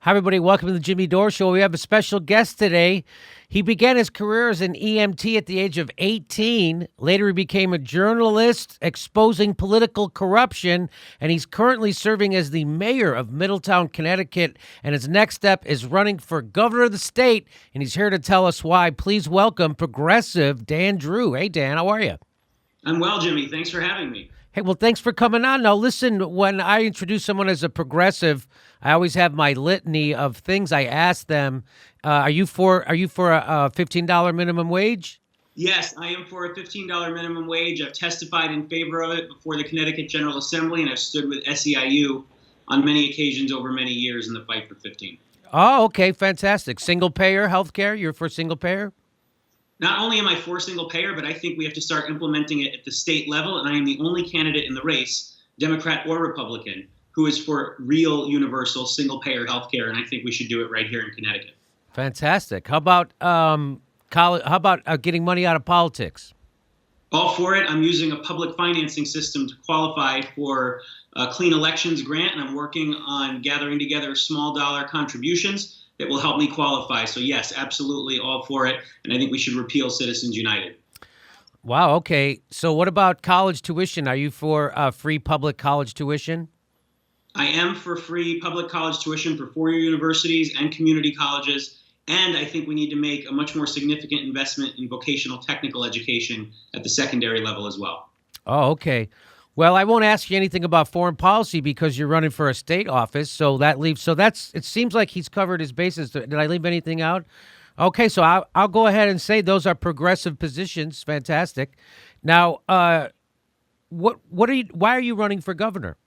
Hi, everybody. Welcome to the Jimmy Dore Show. We have a special guest today. He began his career as an EMT at the age of 18. Later, he became a journalist exposing political corruption, and he's currently serving as the mayor of Middletown, Connecticut. And his next step is running for governor of the state, and he's here to tell us why. Please welcome Progressive Dan Drew. Hey, Dan, how are you? I'm well, Jimmy. Thanks for having me. Hey, well, thanks for coming on. Now, listen, when I introduce someone as a progressive, I always have my litany of things I ask them. Are you for a $15 minimum wage? Yes, I am for a $15 minimum wage. I've testified in favor of it before the Connecticut General Assembly, and I've stood with SEIU on many occasions over many years in the fight for 15. Oh, okay, fantastic. Single payer healthcare? You're for single payer? Not only am I for single payer, but I think we have to start implementing it at the state level, and I am the only candidate in the race, Democrat or Republican, who is for real universal single payer healthcare, and I think we should do it right here in Connecticut. Fantastic. How about college? How about getting money out of politics? All for it. I'm using a public financing system to qualify for a clean elections grant, and I'm working on gathering together small dollar contributions that will help me qualify. So yes, absolutely all for it. And I think we should repeal Citizens United. Wow. Okay. So what about college tuition? Are you for free public college tuition? I am for free public college tuition for four-year universities and community colleges. And I think we need to make a much more significant investment in vocational technical education at the secondary level as well. Oh, okay. Well, I won't ask you anything about foreign policy because you're running for a state office. So it seems like he's covered his bases. Did I leave anything out? Okay, so I'll go ahead and say those are progressive positions. Fantastic. Now, why are you running for governor?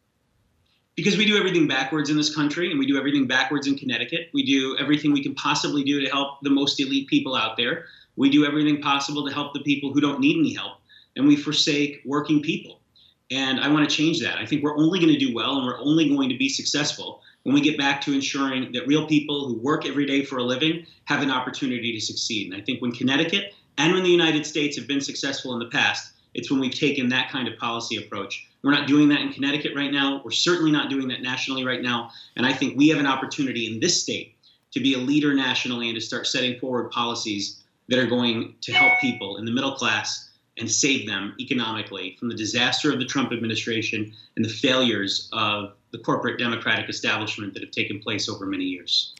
Because we do everything backwards in this country, and we do everything backwards in Connecticut. We do everything we can possibly do to help the most elite people out there. We do everything possible to help the people who don't need any help, and we forsake working people. And I want to change that. I think we're only going to do well and we're only going to be successful when we get back to ensuring that real people who work every day for a living have an opportunity to succeed. And I think when Connecticut and when the United States have been successful in the past, it's when we've taken that kind of policy approach. We're not doing that in Connecticut right now. We're certainly not doing that nationally right now. And I think we have an opportunity in this state to be a leader nationally and to start setting forward policies that are going to help people in the middle class and save them economically from the disaster of the Trump administration and the failures of the corporate Democratic establishment that have taken place over many years.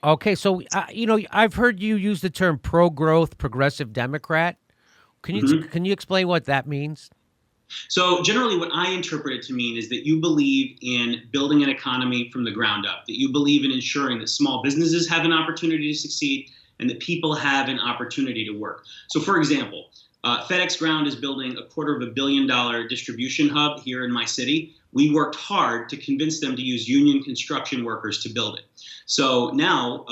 Okay, so, I've heard you use the term pro-growth progressive Democrat. Can you explain what that means? So generally what I interpret it to mean is that you believe in building an economy from the ground up, that you believe in ensuring that small businesses have an opportunity to succeed and that people have an opportunity to work. So for example, FedEx Ground is building a $250 million distribution hub here in my city. We worked hard to convince them to use union construction workers to build it. So now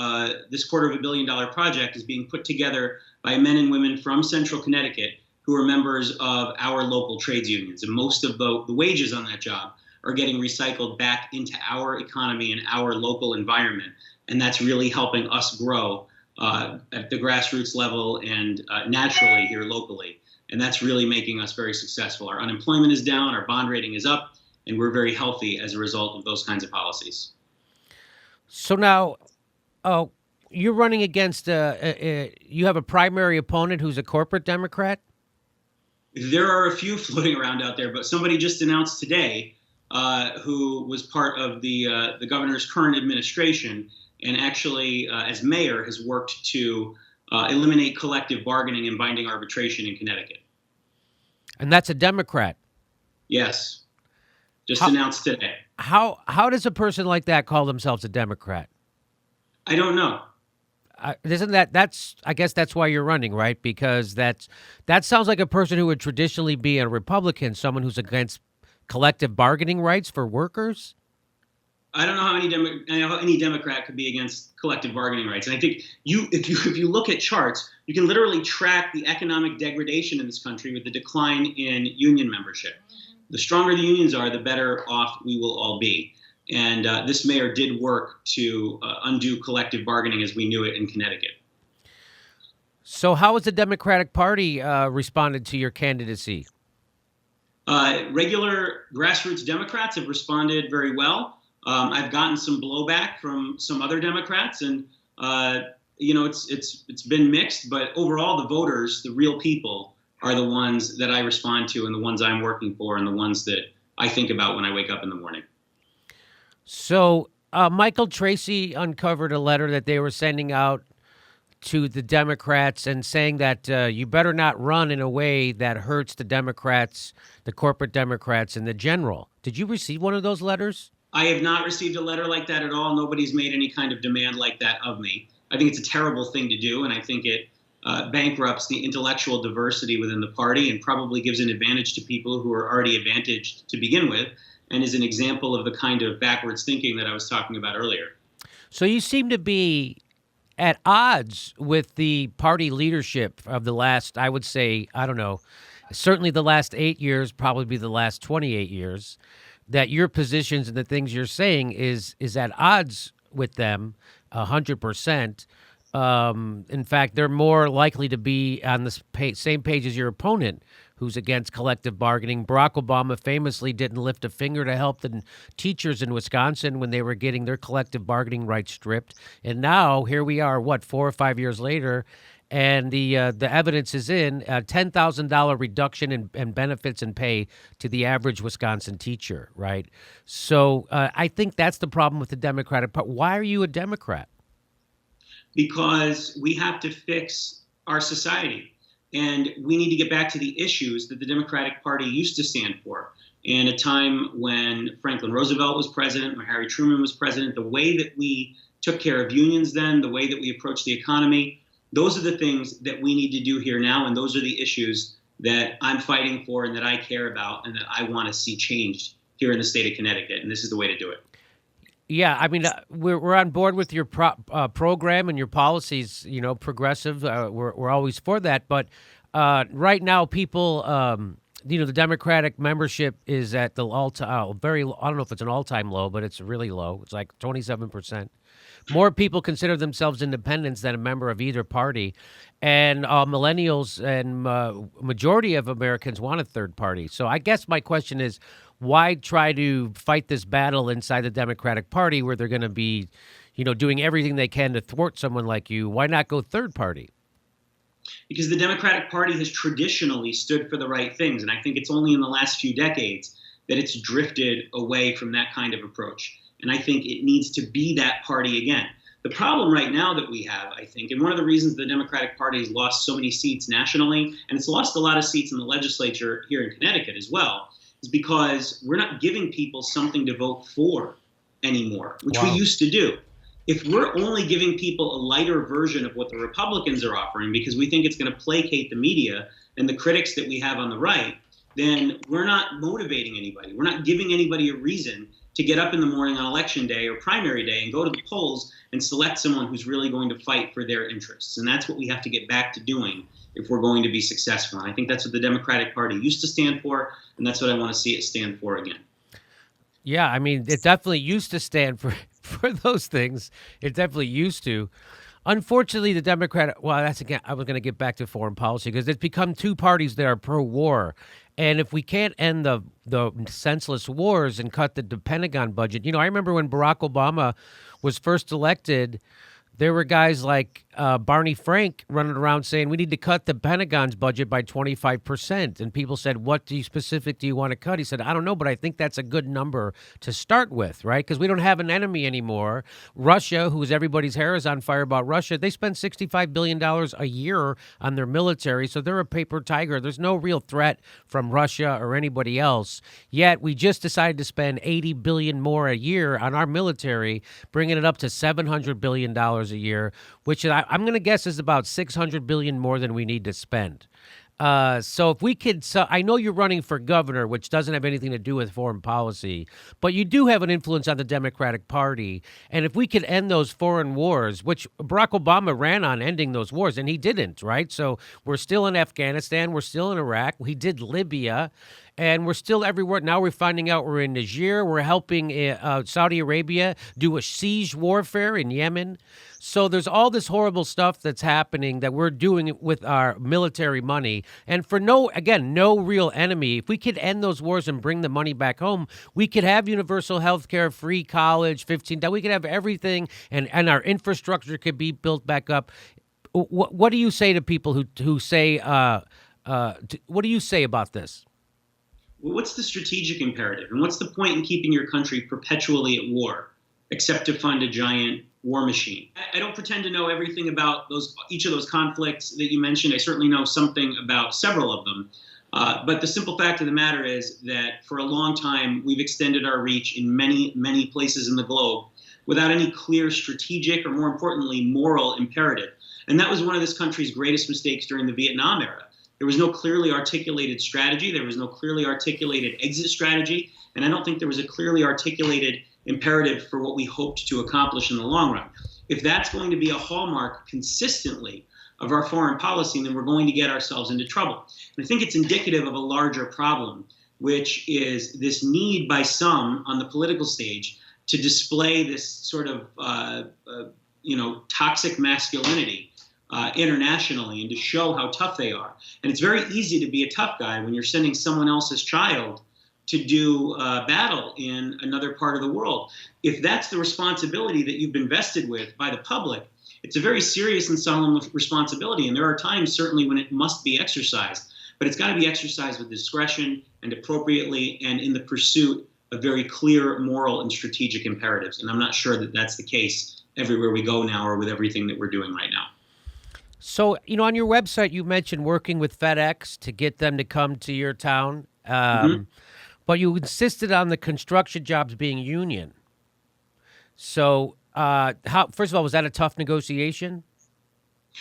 this $250 million project is being put together by men and women from Central Connecticut who are members of our local trades unions. And most of the wages on that job are getting recycled back into our economy and our local environment. And that's really helping us grow at the grassroots level and naturally here locally. And that's really making us very successful. Our unemployment is down, our bond rating is up, and we're very healthy as a result of those kinds of policies. So now, you're running against, you have a primary opponent who's a corporate Democrat? There are a few floating around out there, but somebody just announced today who was part of the governor's current administration and actually, as mayor, has worked to eliminate collective bargaining and binding arbitration in Connecticut. And that's a Democrat? Yes. Just announced today. How does a person like that call themselves a Democrat? I don't know. Isn't I guess that's why you're running, right? Because that sounds like a person who would traditionally be a Republican, someone who's against collective bargaining rights for workers? I don't know how any Democrat could be against collective bargaining rights. And I think if you look at charts, you can literally track the economic degradation in this country with the decline in union membership. The stronger the unions are, the better off we will all be. And this mayor did work to undo collective bargaining as we knew it in Connecticut. So how has the Democratic Party responded to your candidacy? Regular grassroots Democrats have responded very well. I've gotten some blowback from some other Democrats, and it's been mixed. But overall, the voters, the real people, are the ones that I respond to, and the ones I'm working for, and the ones that I think about when I wake up in the morning. So Michael Tracy uncovered a letter that they were sending out to the Democrats and saying that you better not run in a way that hurts the Democrats, the corporate Democrats, and the general. Did you receive one of those letters? I have not received a letter like that at all. Nobody's made any kind of demand like that of me. I think it's a terrible thing to do, and I think it bankrupts the intellectual diversity within the party and probably gives an advantage to people who are already advantaged to begin with, and is an example of the kind of backwards thinking that I was talking about earlier. So you seem to be at odds with the party leadership of the last, I would say, I don't know, certainly the last 8 years, probably the last 28 years, that your positions and the things you're saying is at odds with them 100%. In fact, they're more likely to be on the same page as your opponent, who's against collective bargaining. Barack Obama famously didn't lift a finger to help the teachers in Wisconsin when they were getting their collective bargaining rights stripped. And now here we are, 4 or 5 years later, and the evidence is in a $10,000 reduction in benefits and pay to the average Wisconsin teacher, right? So I think that's the problem with the Democratic Party. Why are you a Democrat? Because we have to fix our society. And we need to get back to the issues that the Democratic Party used to stand for. In a time when Franklin Roosevelt was president, when Harry Truman was president, the way that we took care of unions then, the way that we approached the economy, those are the things that we need to do here now. And those are the issues that I'm fighting for and that I care about and that I want to see changed here in the state of Connecticut. And this is the way to do it. Yeah, I mean, we're on board with your program and your policies. You know, progressive. We're always for that. But right now, people, the Democratic membership is at the all-time I don't know if it's an all-time low, but it's really low. It's like 27%. More people consider themselves independents than a member of either party, and millennials and majority of Americans want a third party. So I guess my question is, why try to fight this battle inside the Democratic Party where they're going to be, doing everything they can to thwart someone like you? Why not go third party? Because the Democratic Party has traditionally stood for the right things. And I think it's only in the last few decades that it's drifted away from that kind of approach. And I think it needs to be that party again. The problem right now that we have, I think, and one of the reasons the Democratic Party has lost so many seats nationally, and it's lost a lot of seats in the legislature here in Connecticut as well, is because we're not giving people something to vote for anymore, which we used to do. If we're only giving people a lighter version of what the Republicans are offering because we think it's going to placate the media and the critics that we have on the right, then we're not motivating anybody. We're not giving anybody a reason to get up in the morning on election day or primary day and go to the polls and select someone who's really going to fight for their interests. And that's what we have to get back to doing if we're going to be successful. And I think that's what the Democratic Party used to stand for, and that's what I want to see it stand for again. Yeah, I mean, it definitely used to stand for those things. It definitely used to. Unfortunately, the Democratic, that's again, I was going to get back to foreign policy because it's become two parties that are pro-war. And if we can't end the senseless wars and cut the Pentagon budget, I remember when Barack Obama was first elected, there were guys like Barney Frank running around saying we need to cut the Pentagon's budget by 25%. And people said, what do you want to cut? He said, I don't know, but I think that's a good number to start with, right? Because we don't have an enemy anymore. Russia, who's everybody's hair is on fire about Russia, they spend $65 billion a year on their military. So they're a paper tiger. There's no real threat from Russia or anybody else. Yet we just decided to spend $80 billion more a year on our military, bringing it up to $700 billion a year, which I'm going to guess is about $600 billion more than we need to spend. So if we could, I know you're running for governor, which doesn't have anything to do with foreign policy, but you do have an influence on the Democratic Party. And if we could end those foreign wars, which Barack Obama ran on ending those wars, and he didn't, right? So we're still in Afghanistan, we're still in Iraq, he did Libya. and we're still everywhere. Now we're finding out we're in Niger. We're helping Saudi Arabia do a siege warfare in Yemen. So there's all this horrible stuff that's happening that we're doing with our military money. And for no real enemy, if we could end those wars and bring the money back home, we could have universal health care, free college, 15, we could have everything, and our infrastructure could be built back up. What do you say to people who say, what do you say about this? Well, what's the strategic imperative? And what's the point in keeping your country perpetually at war, except to fund a giant war machine? I don't pretend to know everything about each of those conflicts that you mentioned. I certainly know something about several of them. But the simple fact of the matter is that for a long time, we've extended our reach in many, many places in the globe without any clear strategic or, more importantly, moral imperative. And that was one of this country's greatest mistakes during the Vietnam era. There was no clearly articulated strategy. There was no clearly articulated exit strategy. And I don't think there was a clearly articulated imperative for what we hoped to accomplish in the long run. If that's going to be a hallmark consistently of our foreign policy, then we're going to get ourselves into trouble. And I think it's indicative of a larger problem, which is this need by some on the political stage to display this sort of toxic masculinity internationally, and to show how tough they are. And it's very easy to be a tough guy when you're sending someone else's child to do battle in another part of the world. If that's the responsibility that you've been vested with by the public, it's a very serious and solemn responsibility. And there are times, certainly, when it must be exercised. But it's got to be exercised with discretion and appropriately, and in the pursuit of very clear moral and strategic imperatives. And I'm not sure that that's the case everywhere we go now, or with everything that we're doing right now. So, on your website, you mentioned working with FedEx to get them to come to your town. But you insisted on the construction jobs being union. So, first of all, was that a tough negotiation?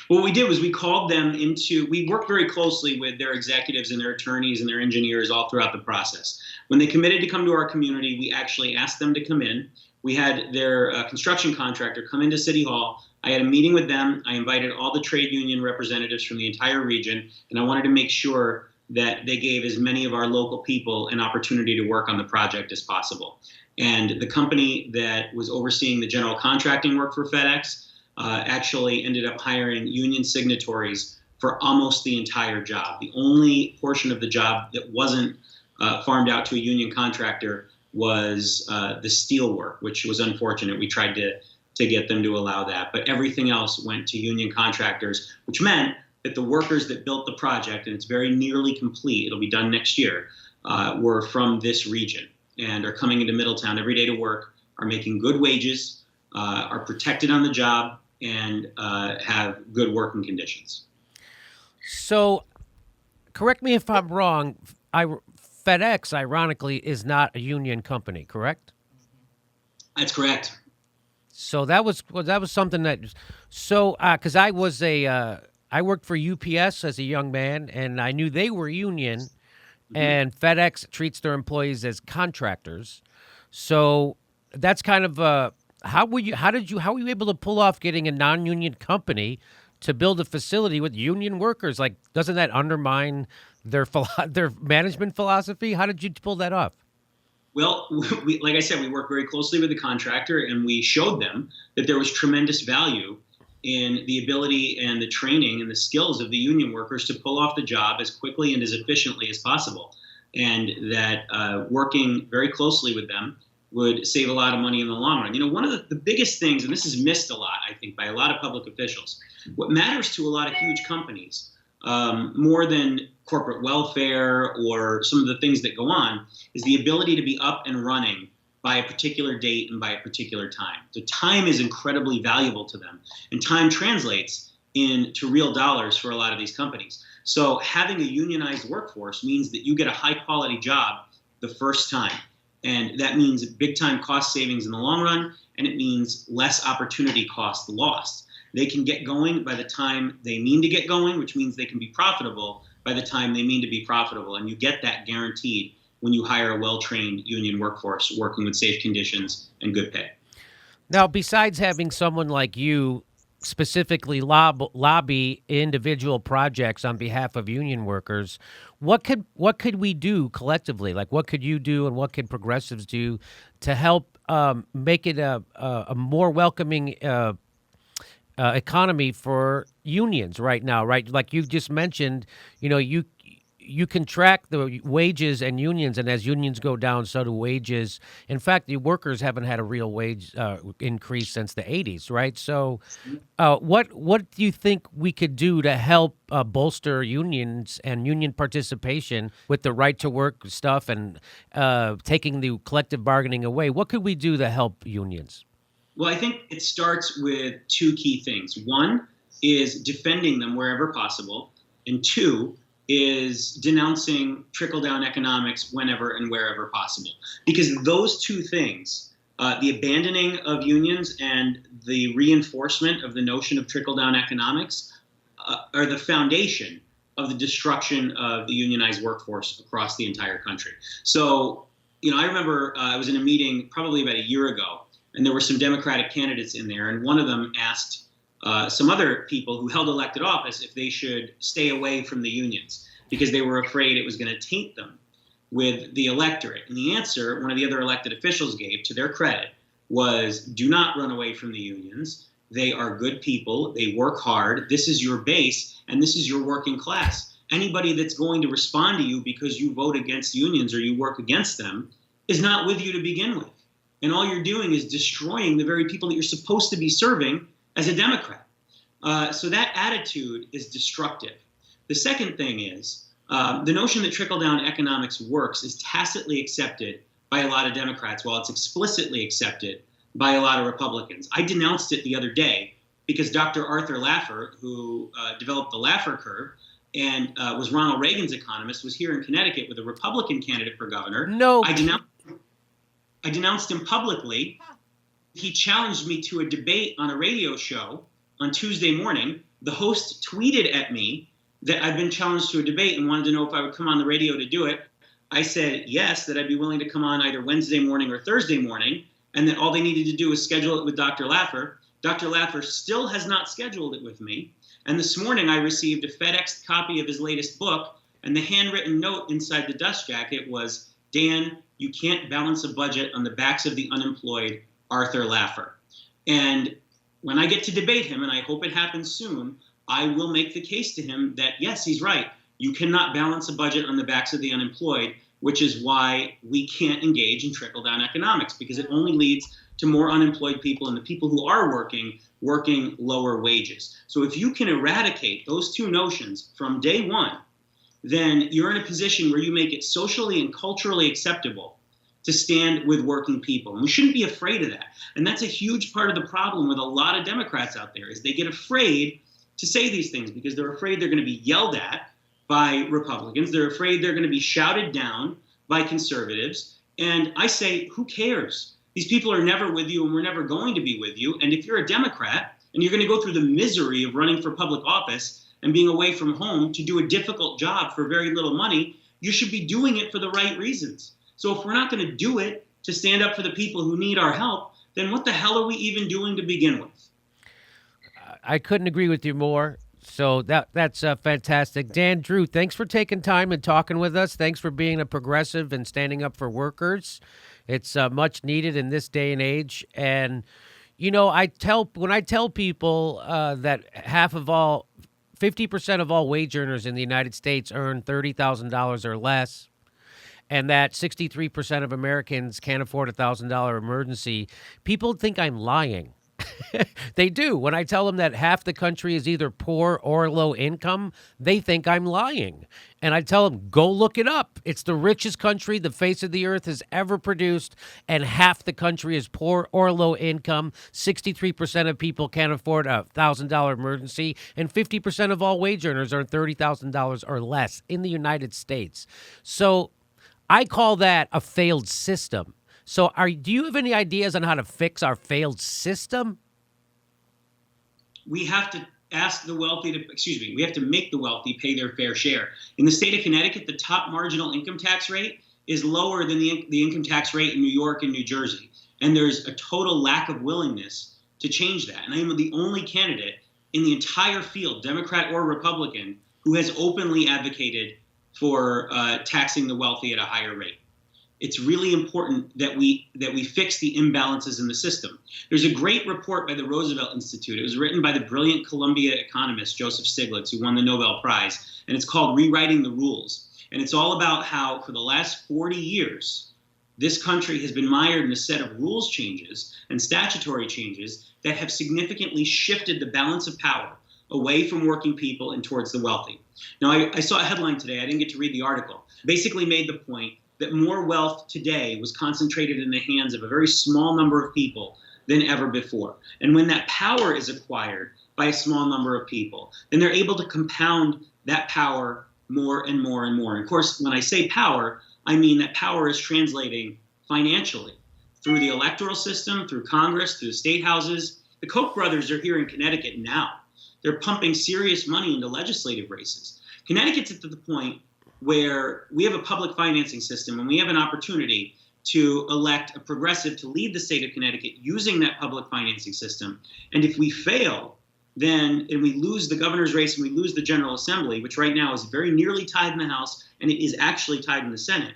What we did was we called them we worked very closely with their executives and their attorneys and their engineers all throughout the process. When they committed to come to our community, we actually asked them to come in. We had their construction contractor come into City Hall. I had a meeting with them. I invited all the trade union representatives from the entire region, and I wanted to make sure that they gave as many of our local people an opportunity to work on the project as possible. And the company that was overseeing the general contracting work for FedEx actually ended up hiring union signatories for almost the entire job. The only portion of the job that wasn't farmed out to a union contractor was the steel work, which was unfortunate. We tried to get them to allow that, but everything else went to union contractors, which meant that the workers that built the project, and it's very nearly complete, it'll be done next year, were from this region and are coming into Middletown every day to work, are making good wages, are protected on the job, and have good working conditions. So, correct me if I'm wrong, FedEx, ironically, is not a union company, correct? That's correct. So that was something that, because I worked for UPS as a young man, and I knew they were union, and FedEx treats their employees as contractors. So that's kind of how were you able to pull off getting a non-union company to build a facility with union workers? Like, doesn't that undermine their management philosophy? How did you pull that off? Well, like I said, we worked very closely with the contractor, and we showed them that there was tremendous value in the ability and the training and the skills of the union workers to pull off the job as quickly and as efficiently as possible. And that working very closely with them would save a lot of money in the long run. One of the biggest things, and this is missed a lot, I think, by a lot of public officials, what matters to a lot of huge companies, more than corporate welfare or some of the things that go on, is the ability to be up and running by a particular date and by a particular time. So time is incredibly valuable to them, and time translates into real dollars for a lot of these companies. So having a unionized workforce means that you get a high quality job the first time. And that means big time cost savings in the long run, and it means less opportunity cost lost. They can get going by the time they mean to get going, which means they can be profitable by the time they mean to be profitable. And you get that guaranteed when you hire a well-trained union workforce working with safe conditions and good pay. Now, besides having someone like you specifically lobby individual projects on behalf of union workers. What could we do collectively? Like, what could you do, and what could progressives do to help make it a more welcoming economy for unions right now? Right, like you just mentioned, you can track the wages and unions, and as unions go down, so do wages. In fact, the workers haven't had a real wage increase since the '80s, right? So, what do you think we could do to help bolster unions and union participation with the right to work stuff and taking the collective bargaining away? What could we do to help unions? Well, I think it starts with two key things. One is defending them wherever possible, and two is denouncing trickle-down economics whenever and wherever possible. Because those two things, the abandoning of unions and the reinforcement of the notion of trickle-down economics, are the foundation of the destruction of the unionized workforce across the entire country. So, I remember I was in a meeting probably about a year ago, and there were some Democratic candidates in there, and one of them asked some other people who held elected office if they should stay away from the unions because they were afraid it was going to taint them with the electorate. And the answer one of the other elected officials gave, to their credit, was do not run away from the unions. They are good people. They work hard. This is your base, and this is your working class. Anybody that's going to respond to you because you vote against unions or you work against them is not with you to begin with. And all you're doing is destroying the very people that you're supposed to be serving as a Democrat. So that attitude is destructive. The second thing is the notion that trickle-down economics works is tacitly accepted by a lot of Democrats while it's explicitly accepted by a lot of Republicans. I denounced it the other day because Dr. Arthur Laffer, who developed the Laffer curve and was Ronald Reagan's economist, was here in Connecticut with a Republican candidate for governor. No. I denounced him publicly. He challenged me to a debate on a radio show on Tuesday morning. The host tweeted at me that I'd been challenged to a debate and wanted to know if I would come on the radio to do it. I said yes, that I'd be willing to come on either Wednesday morning or Thursday morning, and that all they needed to do was schedule it with Dr. Laffer. Dr. Laffer still has not scheduled it with me. And this morning I received a FedEx copy of his latest book, and the handwritten note inside the dust jacket was, Dan, you can't balance a budget on the backs of the unemployed, Arthur Laffer. And when I get to debate him, and I hope it happens soon, I will make the case to him that, yes, he's right. You cannot balance a budget on the backs of the unemployed, which is why we can't engage in trickle-down economics, because it only leads to more unemployed people and the people who are working lower wages. So if you can eradicate those two notions from day one, then you're in a position where you make it socially and culturally acceptable to stand with working people. And we shouldn't be afraid of that. And that's a huge part of the problem with a lot of Democrats out there, is they get afraid to say these things because they're afraid they're going to be yelled at by Republicans. They're afraid they're going to be shouted down by conservatives. And I say, who cares? These people are never with you, and we're never going to be with you. And if you're a Democrat and you're going to go through the misery of running for public office and being away from home to do a difficult job for very little money, you should be doing it for the right reasons. So if we're not going to do it to stand up for the people who need our help, then what the hell are we even doing to begin with? I couldn't agree with you more. So that's fantastic. Dan Drew, thanks for taking time and talking with us. Thanks for being a progressive and standing up for workers. It's much needed in this day and age. And, when I tell people that 50% of all wage earners in the United States earn $30,000 or less, and that 63% of Americans can't afford a $1,000 emergency, people think I'm lying. They do. When I tell them that half the country is either poor or low income, they think I'm lying. And I tell them, go look it up. It's the richest country the face of the earth has ever produced, and half the country is poor or low income. 63% of people can't afford a $1,000 emergency, and 50% of all wage earners earn $30,000 or less in the United States. So I call that a failed system. So do you have any ideas on how to fix our failed system? We have to we have to make the wealthy pay their fair share. In the state of Connecticut, the top marginal income tax rate is lower than the income tax rate in New York and New Jersey. And there's a total lack of willingness to change that. And I am the only candidate in the entire field, Democrat or Republican, who has openly advocated for taxing the wealthy at a higher rate. It's really important that we fix the imbalances in the system. There's a great report by the Roosevelt Institute. It was written by the brilliant Columbia economist Joseph Stiglitz, who won the Nobel Prize, and it's called Rewriting the Rules. And it's all about how, for the last 40 years, this country has been mired in a set of rules changes and statutory changes that have significantly shifted the balance of power away from working people and towards the wealthy. Now, I saw a headline today. I didn't get to read the article. Basically made the point that more wealth today was concentrated in the hands of a very small number of people than ever before. And when that power is acquired by a small number of people, then they're able to compound that power more and more and more. And of course, when I say power, I mean that power is translating financially through the electoral system, through Congress, through the state houses. The Koch brothers are here in Connecticut now. They're pumping serious money into legislative races. Connecticut's at the point where we have a public financing system and we have an opportunity to elect a progressive to lead the state of Connecticut using that public financing system. And if we fail, and we lose the governor's race and we lose the General Assembly, which right now is very nearly tied in the House and it is actually tied in the Senate,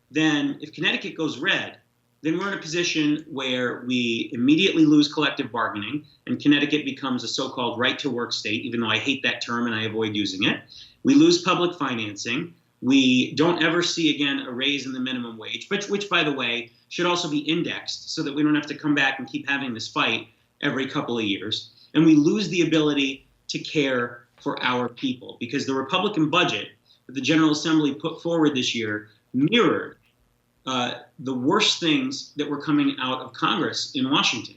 then if Connecticut goes red, then we're in a position where we immediately lose collective bargaining and Connecticut becomes a so-called right-to-work state, even though I hate that term and I avoid using it. We lose public financing. We don't ever see again a raise in the minimum wage, which by the way, should also be indexed so that we don't have to come back and keep having this fight every couple of years. And we lose the ability to care for our people because the Republican budget that the General Assembly put forward this year mirrored the worst things that were coming out of Congress in Washington.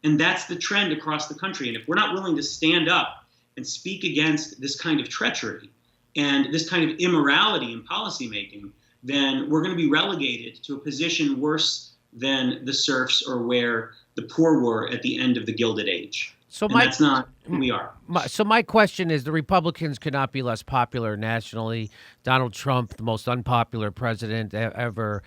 And that's the trend across the country. And if we're not willing to stand up and speak against this kind of treachery and this kind of immorality in policymaking, then we're going to be relegated to a position worse than the serfs or where the poor were at the end of the Gilded Age. So that's not who we are. So my question is, the Republicans could not be less popular nationally. Donald Trump, the most unpopular president ever.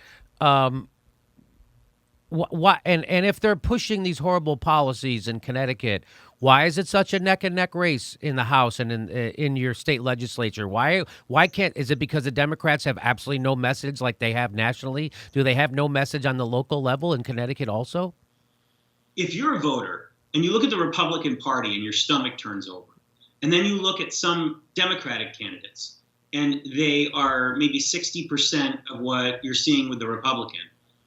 Why? And if they're pushing these horrible policies in Connecticut, why is it such a neck and neck race in the House and in your state legislature? Why can't? Is it because the Democrats have absolutely no message like they have nationally? Do they have no message on the local level in Connecticut also? If you're a voter and you look at the Republican Party and your stomach turns over, and then you look at some Democratic candidates and they are maybe 60% of what you're seeing with the Republican,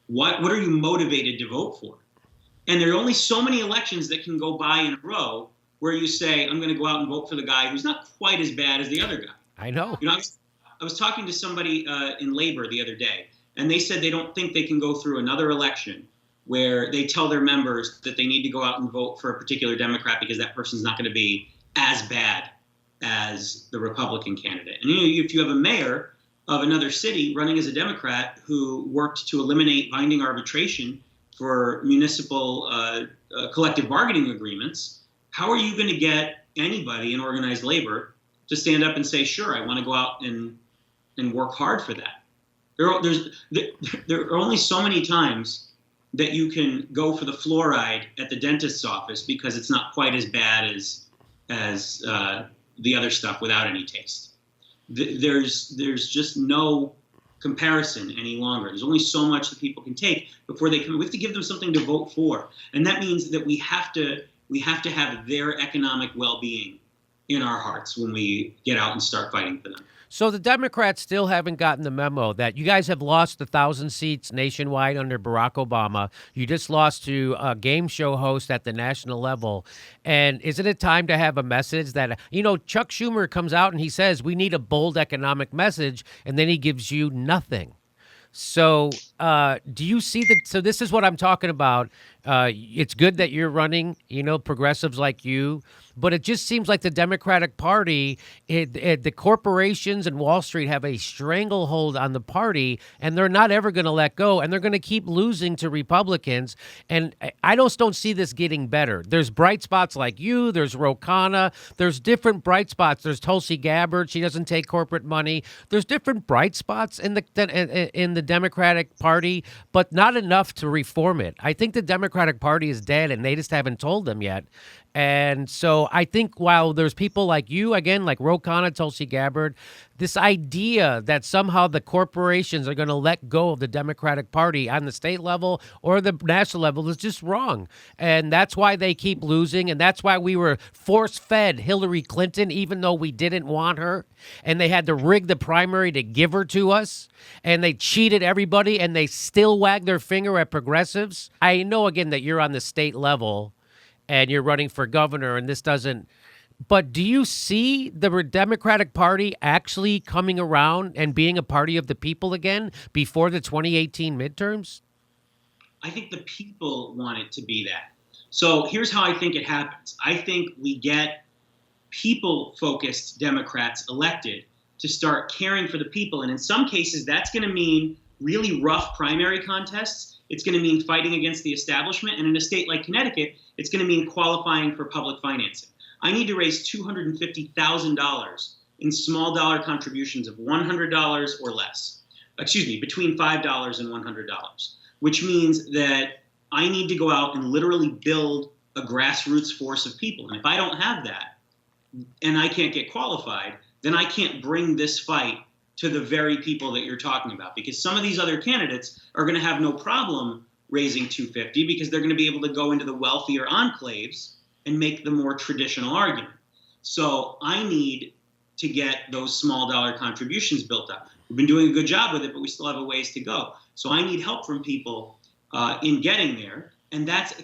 what are you motivated to vote for? And there are only so many elections that can go by in a row where you say, I'm going to go out and vote for the guy who's not quite as bad as the other guy. I know. I was talking to somebody in labor the other day, and they said they don't think they can go through another election where they tell their members that they need to go out and vote for a particular Democrat because that person's not going to be as bad as the Republican candidate. And if you have a mayor of another city running as a Democrat who worked to eliminate binding arbitration for municipal collective bargaining agreements, how are you going to get anybody in organized labor to stand up and say, sure, I want to go out and work hard for that? There are only so many times that you can go for the fluoride at the dentist's office because it's not quite as bad as the other stuff without any taste. There's just no comparison any longer. There's only so much that people can take before they come. We have to give them something to vote for, and that means that we have to have their economic well-being in our hearts when we get out and start fighting for them. So the Democrats still haven't gotten the memo that you guys have lost 1,000 seats nationwide under Barack Obama. You just lost to a game show host at the national level. And isn't it time to have a message that, Chuck Schumer comes out and he says, we need a bold economic message, and then he gives you nothing. So do you see that? So this is what I'm talking about. It's good that you're running, progressives like you, but it just seems like the Democratic Party, the corporations and Wall Street have a stranglehold on the party, and they're not ever going to let go, and they're going to keep losing to Republicans. And I just don't see this getting better. There's bright spots like you. There's Ro Khanna. There's different bright spots. There's Tulsi Gabbard. She doesn't take corporate money. There's different bright spots in the Democratic Party, but not enough to reform it. I think the Democrats Democratic Party is dead, and they just haven't told them yet. And so I think while there's people like you, again, like Ro Khanna, Tulsi Gabbard, this idea that somehow the corporations are going to let go of the Democratic Party on the state level or the national level is just wrong. And that's why they keep losing. And that's why we were force-fed Hillary Clinton, even though we didn't want her. And they had to rig the primary to give her to us. And they cheated everybody, and they still wag their finger at progressives. I know, again, that you're on the state level and you're running for governor, and this doesn't. But do you see the Democratic Party actually coming around and being a party of the people again before the 2018 midterms? I think the people want it to be that. So here's how I think it happens. I think we get people-focused Democrats elected to start caring for the people. And in some cases, that's going to mean really rough primary contests. It's going to mean fighting against the establishment. And in a state like Connecticut, it's going to mean qualifying for public financing. I need to raise $250,000 in small dollar contributions of $100 or less. Excuse me, between $5 and $100, which means that I need to go out and literally build a grassroots force of people. And if I don't have that and I can't get qualified, then I can't bring this fight to the very people that you're talking about, because some of these other candidates are going to have no problem raising $250 because they're going to be able to go into the wealthier enclaves and make the more traditional argument. So I need to get those small dollar contributions built up. We've been doing a good job with it, but we still have a ways to go. So I need help from people in getting there, and that's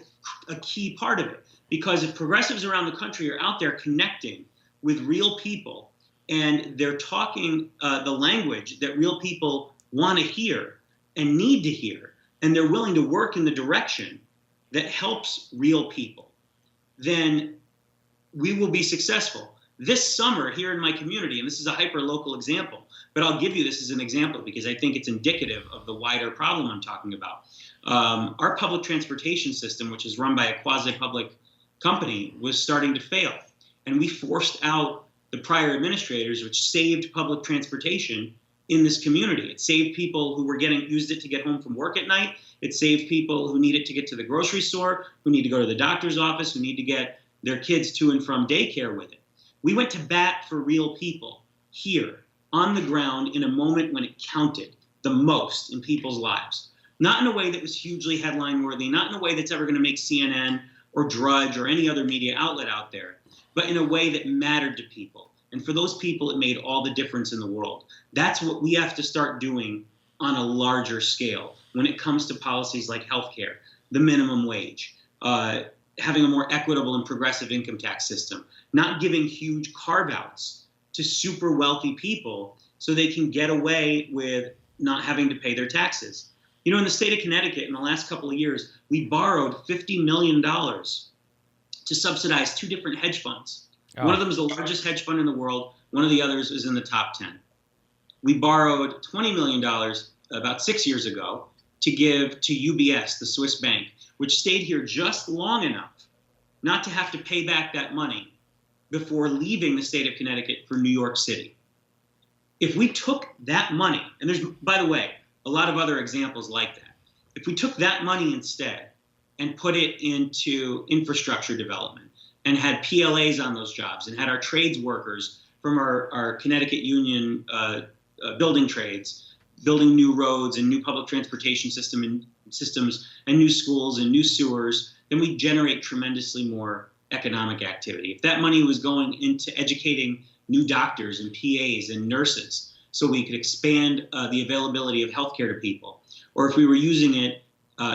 a key part of it. Because if progressives around the country are out there connecting with real people, and they're talking the language that real people want to hear and need to hear, and they're willing to work in the direction that helps real people, then we will be successful. This summer here in my community, and this is a hyper-local example, but I'll give you this as an example because I think it's indicative of the wider problem I'm talking about. Our public transportation system, which is run by a quasi-public company, was starting to fail. And we forced out the prior administrators, which saved public transportation in this community. It saved people who were used it to get home from work at night. It saved people who need it to get to the grocery store, who need to go to the doctor's office, who need to get their kids to and from daycare with it. We went to bat for real people here on the ground in a moment when it counted the most in people's lives. Not in a way that was hugely headline worthy, not in a way that's ever going to make CNN or Drudge or any other media outlet out there, but in a way that mattered to people. And for those people, it made all the difference in the world. That's what we have to start doing on a larger scale when it comes to policies like healthcare, the minimum wage, having a more equitable and progressive income tax system, not giving huge carve-outs to super wealthy people so they can get away with not having to pay their taxes. You know, in the state of Connecticut, in the last couple of years, we borrowed $50 million to subsidize two different hedge funds. Oh. One of them is the largest hedge fund in the world. One of the others is in the top 10. We borrowed $20 million about 6 years ago to give to UBS, the Swiss bank, which stayed here just long enough not to have to pay back that money before leaving the state of Connecticut for New York City. If we took that money, and there's, by the way, a lot of other examples like that. If we took that money instead and put it into infrastructure development and had PLAs on those jobs and had our trades workers from our Connecticut Union building trades, building new roads and new public transportation systems and new schools and new sewers, then we generate tremendously more economic activity. If that money was going into educating new doctors and PAs and nurses so we could expand the availability of healthcare to people, or if we were using it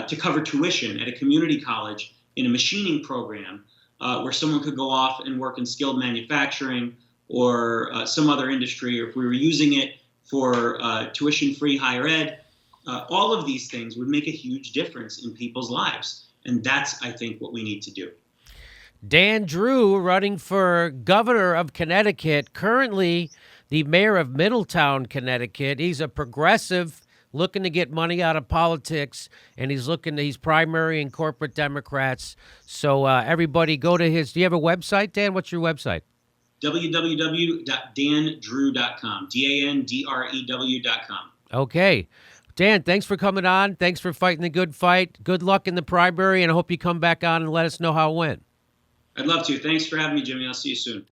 to cover tuition at a community college in a machining program where someone could go off and work in skilled manufacturing or some other industry, or if we were using it for tuition-free higher ed, all of these things would make a huge difference in people's lives. And that's, I think, what we need to do. Dan Drew running for governor of Connecticut, currently the mayor of Middletown, Connecticut. He's a progressive looking to get money out of politics, and he's primary in corporate Democrats. So everybody go to his, do you have a website, Dan? What's your website? www.dandrew.com, DANDREW.com. Okay. Dan, thanks for coming on. Thanks for fighting the good fight. Good luck in the primary, and I hope you come back on and let us know how it went. I'd love to. Thanks for having me, Jimmy. I'll see you soon.